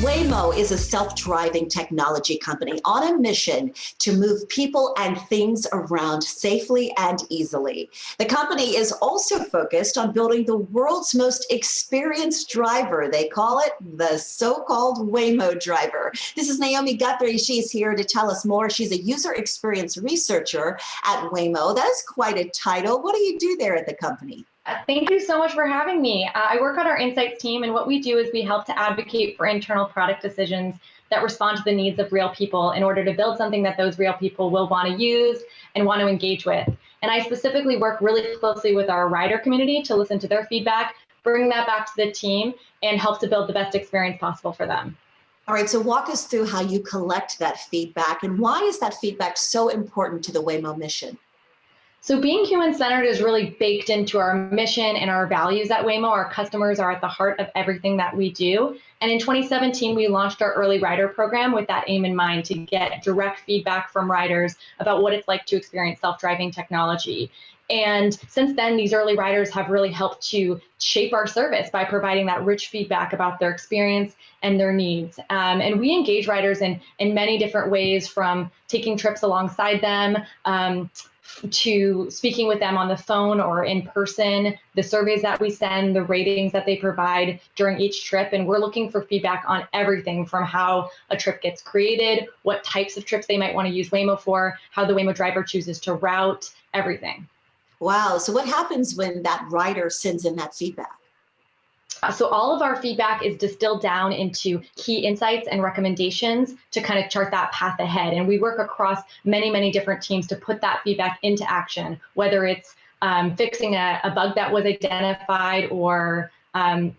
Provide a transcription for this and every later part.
Waymo is a self-driving technology company on a mission to move people and things around safely and easily. The company is also focused on building the world's most experienced driver. They call it the so-called Waymo driver. This is Naomi Guthrie. She's here to tell us more. She's a user experience researcher at Waymo. That is quite a title. What do you do there at the company? Thank you so much for having me. I work on our insights team, and what we do is we help to advocate for internal product decisions that respond to the needs of real people in order to build something that those real people will want to use and want to engage with. And I specifically work really closely with our rider community to listen to their feedback, bring that back to the team, and help to build the best experience possible for them. All right, so walk us through how you collect that feedback and why is that feedback so important to the Waymo mission? So being human-centered is really baked into our mission and our values at Waymo. Our customers are at the heart of everything that we do. And in 2017, we launched our early rider program with that aim in mind, to get direct feedback from riders about what it's like to experience self-driving technology. And since then, these early riders have really helped to shape our service by providing that rich feedback about their experience and their needs. And we engage riders in many different ways, from taking trips alongside them, to speaking with them on the phone or in person, the surveys that we send, the ratings that they provide during each trip. And we're looking for feedback on everything from how a trip gets created, what types of trips they might want to use Waymo for, how the Waymo driver chooses to route, everything. Wow, so what happens when that rider sends in that feedback? So all of our feedback is distilled down into key insights and recommendations to kind of chart that path ahead. And we work across many, many different teams to put that feedback into action, whether it's fixing a bug that was identified or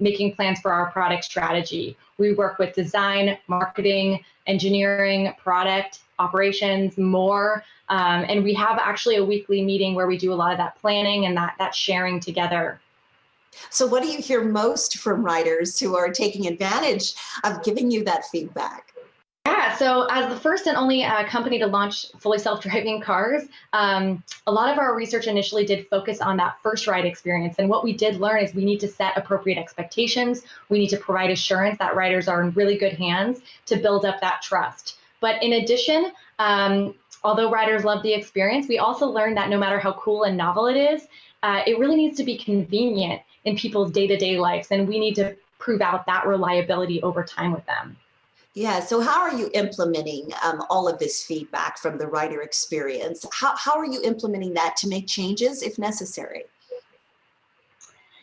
making plans for our product strategy. We work with design, marketing, engineering, product, operations, more. And we have actually a weekly meeting where we do a lot of that planning and that sharing together. So what do you hear most from riders who are taking advantage of giving you that feedback? Yeah, so as the first and only company to launch fully self-driving cars, a lot of our research initially did focus on that first ride experience. And what we did learn is we need to set appropriate expectations. We need to provide assurance that riders are in really good hands to build up that trust. But in addition, although riders love the experience, we also learned that no matter how cool and novel it is, it really needs to be convenient in people's day-to-day lives, and we need to prove out that reliability over time with them. Yeah, so how are you implementing all of this feedback from the rider experience? How are you implementing that to make changes if necessary?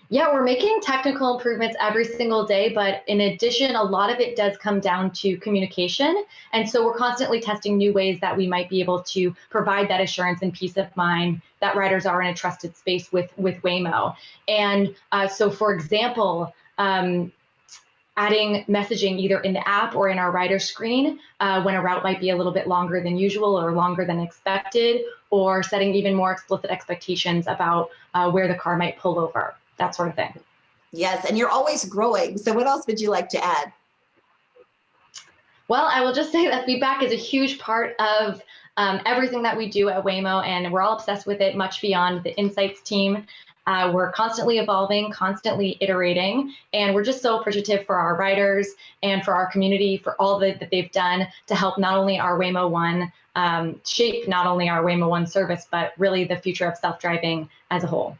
Yeah, we're making technical improvements every single day, but in addition, a lot of it does come down to communication. And so we're constantly testing new ways that we might be able to provide that assurance and peace of mind that riders are in a trusted space with Waymo. And so, for example, adding messaging either in the app or in our rider screen when a route might be a little bit longer than usual or longer than expected, or setting even more explicit expectations about where the car might pull over, that sort of thing. Yes, and you're always growing. So what else would you like to add? Well, I will just say that feedback is a huge part of everything that we do at Waymo, and we're all obsessed with it much beyond the insights team. We're constantly evolving, constantly iterating, and we're just so appreciative for our riders and for our community for all that they've done to help not only our Waymo One shape not only our Waymo One service, but really the future of self-driving as a whole.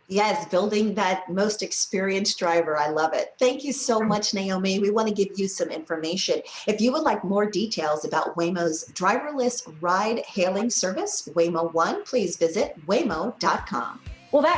Yes, building that most experienced driver. I love it. Thank you so much, Naomi. We want to give you some information. If you would like more details about Waymo's driverless ride hailing service, Waymo One, please visit waymo.com. Well, that